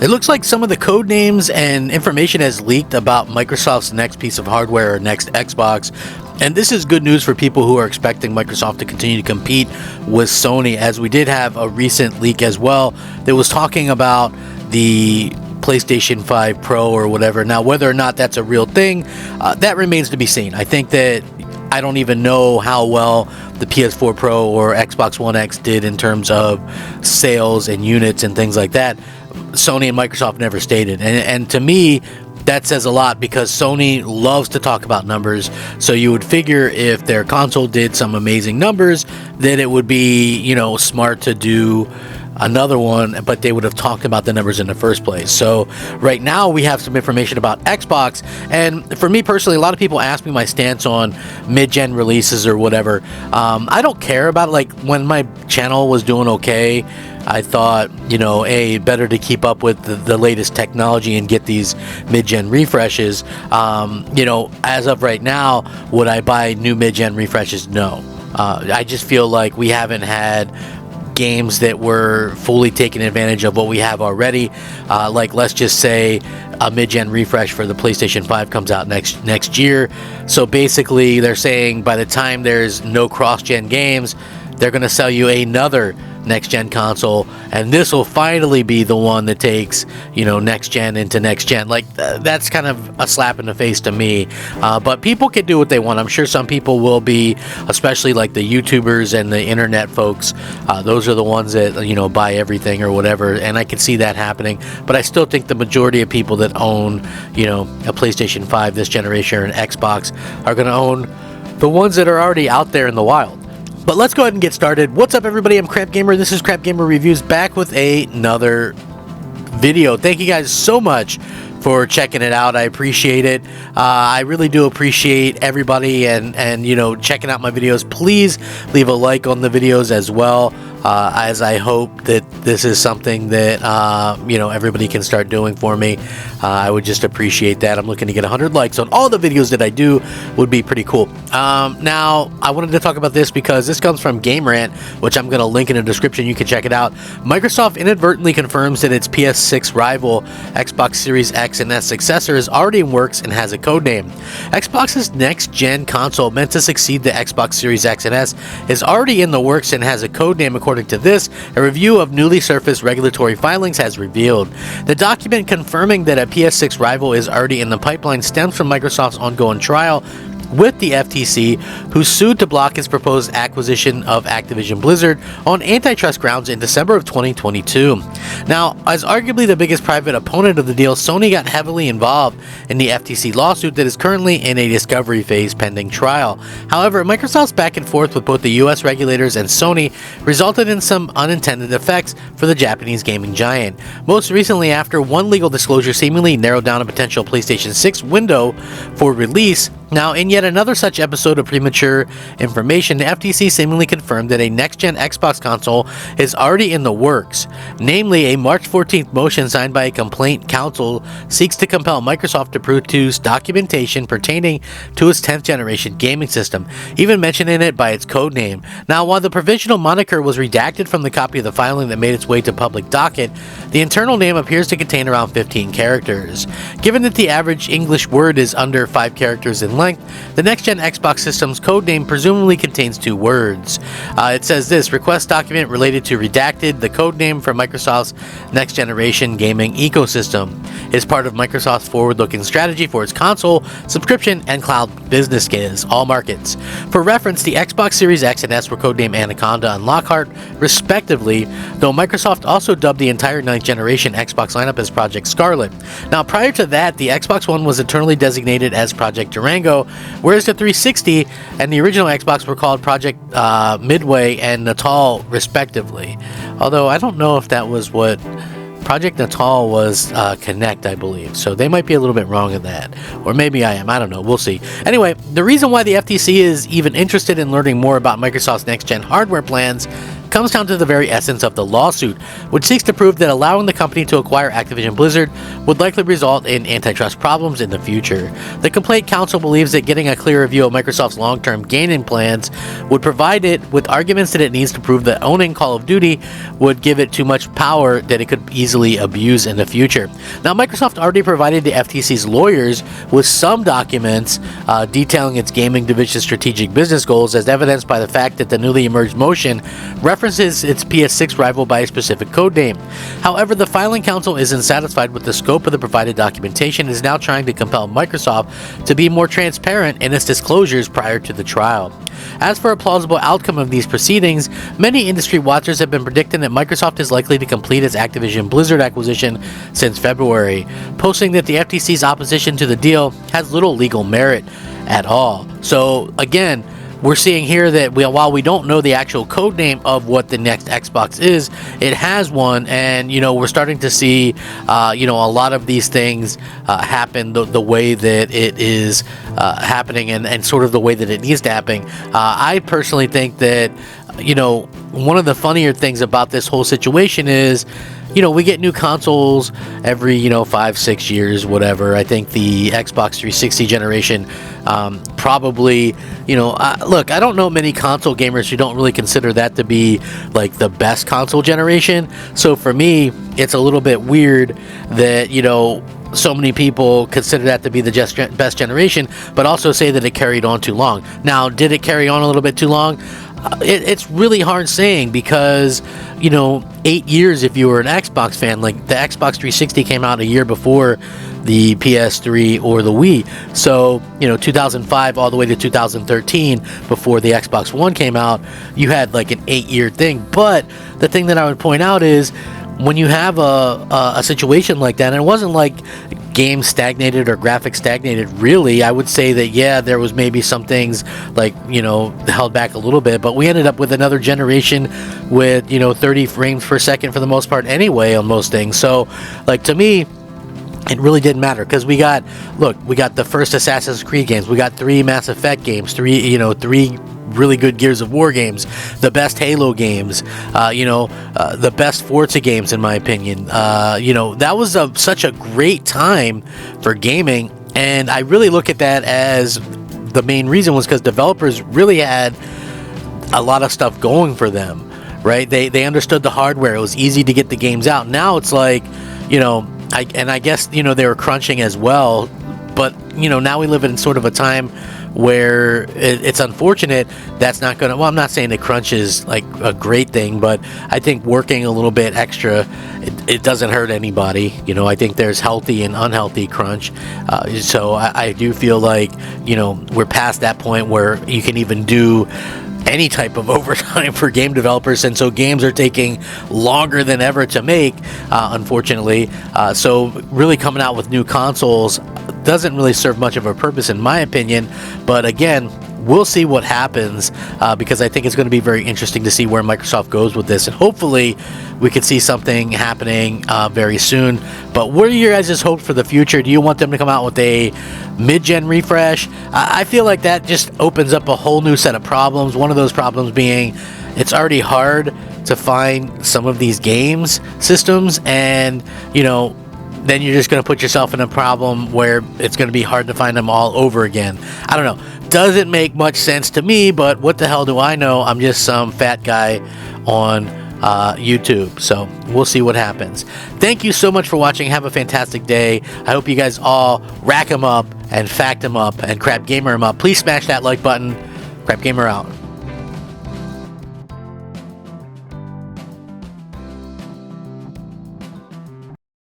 It looks like some of the code names and information has leaked about Microsoft's next piece of hardware or next Xbox. And this is good news for people who are expecting Microsoft to continue to compete with Sony, as we did have a recent leak as well that was talking about the PlayStation 5 Pro or whatever. Now, whether or not that's a real thing, that remains to be seen. I think that I don't even know how well the PS4 Pro or Xbox One X did in terms of sales and units and things like that. Sony and Microsoft never stated. And to me, that says a lot, because Sony loves to talk about numbers. So you would figure if their console did some amazing numbers, then it would be, smart to do another one, but they would have talked about the numbers in the first place. So right now we have some information about Xbox, and for me personally, a lot of people ask me my stance on mid-gen releases or whatever. I don't care about it. Like, when my channel was doing okay, I thought, better to keep up with the latest technology and get these mid-gen refreshes. As of right now, would I buy new mid-gen refreshes? No. I just feel like we haven't had games that were fully taking advantage of what we have already. Like, let's just say a mid-gen refresh for the PlayStation 5 comes out next year. So basically, they're saying by the time there's no cross-gen games, they're going to sell you another next-gen console, and this will finally be the one that takes, next-gen into next-gen. Like, that's kind of a slap in the face to me. But people can do what they want. I'm sure some people will be, especially like the YouTubers and the internet folks. Those are the ones that, buy everything or whatever, and I can see that happening. But I still think the majority of people that own, a PlayStation 5 this generation or an Xbox are going to own the ones that are already out there in the wild. But let's go ahead and get started. What's up, everybody? I'm Crap Gamer. This is Crap Gamer Reviews, back with another video. Thank you guys so much for checking it out. I appreciate it. I really do appreciate everybody and checking out my videos. Please leave a like on the videos as well, as I hope that this is something that everybody can start doing for me. I would just appreciate that. I'm looking to get 100 likes on all the videos that I do. Would be pretty cool. Now, I wanted to talk about this because this comes from Game Rant, which I'm going to link in the description. You can check it out. Microsoft inadvertently confirms that its PS6 rival, Xbox Series X and S successor, is already in works and has a codename. Xbox's next-gen console, meant to succeed the Xbox Series X and S, is already in the works and has a codename. According to this, a review of newly surfaced regulatory filings has revealed. The document confirming that a PS6 rival is already in the pipeline stems from Microsoft's ongoing trial with the FTC, who sued to block its proposed acquisition of Activision Blizzard on antitrust grounds in December of 2022. Now, as arguably the biggest private opponent of the deal, Sony got heavily involved in the FTC lawsuit that is currently in a discovery phase pending trial. However, Microsoft's back and forth with both the US regulators and Sony resulted in some unintended effects for the Japanese gaming giant. Most recently, after one legal disclosure seemingly narrowed down a potential PlayStation 6 window for release. Now, in yet another such episode of premature information, the FTC seemingly confirmed that a next-gen Xbox console is already in the works. Namely, a March 14th motion signed by a complaint counsel seeks to compel Microsoft to produce documentation pertaining to its 10th generation gaming system, even mentioning it by its code name. Now, while the provisional moniker was redacted from the copy of the filing that made its way to public docket, the internal name appears to contain around 15 characters. Given that the average English word is under 5 characters in length, the next-gen Xbox system's codename presumably contains 2 words. It says this: request document related to redacted. The codename for Microsoft's next-generation gaming ecosystem is part of Microsoft's forward-looking strategy for its console, subscription, and cloud business skills, all markets. For reference, the Xbox Series X and S were codenamed Anaconda and Lockhart, respectively, though Microsoft also dubbed the entire 9th generation Xbox lineup as Project Scarlet. Now, prior to that, the Xbox One was internally designated as Project Durango, whereas the 360 and the original Xbox were called Project Midway and Natal, respectively. Although I don't know if that was what Project Natal was. Connect, I believe. So they might be a little bit wrong in that. Or maybe I am. I don't know. We'll see. Anyway, the reason why the FTC is even interested in learning more about Microsoft's next-gen hardware plans comes down to the very essence of the lawsuit, which seeks to prove that allowing the company to acquire Activision Blizzard would likely result in antitrust problems in the future. The complaint counsel believes that getting a clearer view of Microsoft's long-term gaming plans would provide it with arguments that it needs to prove that owning Call of Duty would give it too much power that it could easily abuse in the future. Now, Microsoft already provided the FTC's lawyers with some documents detailing its gaming division's strategic business goals, as evidenced by the fact that the newly emerged motion references its PS6 rival by a specific codename. However, the filing counsel isn't satisfied with the scope of the provided documentation and is now trying to compel Microsoft to be more transparent in its disclosures prior to the trial. As for a plausible outcome of these proceedings, many industry watchers have been predicting that Microsoft is likely to complete its Activision Blizzard acquisition since February, posting that the FTC's opposition to the deal has little legal merit at all. So again, we're seeing here that while we don't know the actual code name of what the next Xbox is, it has one, and we're starting to see a lot of these things happen the way that it is happening, and sort of the way that it needs to happen. I personally think that one of the funnier things about this whole situation is we get new consoles every 5-6 years, whatever. I think the Xbox 360 generation probably look, I don't know many console gamers who don't really consider that to be like the best console generation. So for me, it's a little bit weird that so many people consider that to be the best generation, but also say that it carried on too long. Now, did it carry on a little bit too long? It's really hard saying, because 8 years, if you were an Xbox fan, like the Xbox 360 came out a year before the PS3 or the Wii, so 2005 all the way to 2013, before the Xbox One came out, you had like an 8-year thing. But the thing that I would point out is, when you have a situation like that, and it wasn't like games stagnated or graphics stagnated, really, I would say that there was maybe some things like held back a little bit, but we ended up with another generation with 30 frames per second for the most part anyway on most things. So like, to me, it really didn't matter, because we got the first Assassin's Creed games, we got 3 Mass Effect games, 3 really good Gears of War games, the best Halo games, the best Forza games, in my opinion. That was such a great time for gaming, and I really look at that as the main reason was because developers really had a lot of stuff going for them, right? They understood the hardware. It was easy to get the games out. Now it's like, I guess, they were crunching as well, but, now we live in sort of a time where it's unfortunate that's not going to, well, I'm not saying that crunch is like a great thing, but I think working a little bit extra, it doesn't hurt anybody. I think there's healthy and unhealthy crunch. So I do feel like, we're past that point where you can even do any type of overtime for game developers, and so games are taking longer than ever to make, unfortunately. So really coming out with new consoles doesn't really serve much of a purpose, in my opinion. But again, we'll see what happens, because I think it's going to be very interesting to see where Microsoft goes with this, and hopefully we could see something happening very soon. But what are your guys' hopes for the future? Do you want them to come out with a mid-gen refresh? I feel like that just opens up a whole new set of problems. One of those problems being it's already hard to find some of these games systems, and then you're just going to put yourself in a problem where it's going to be hard to find them all over again. I don't know. Doesn't make much sense to me, but what the hell do I know? I'm just some fat guy on YouTube. So we'll see what happens. Thank you so much for watching. Have a fantastic day. I hope you guys all rack them up and fact them up and Crap Gamer them up. Please smash that like button. Crap Gamer out.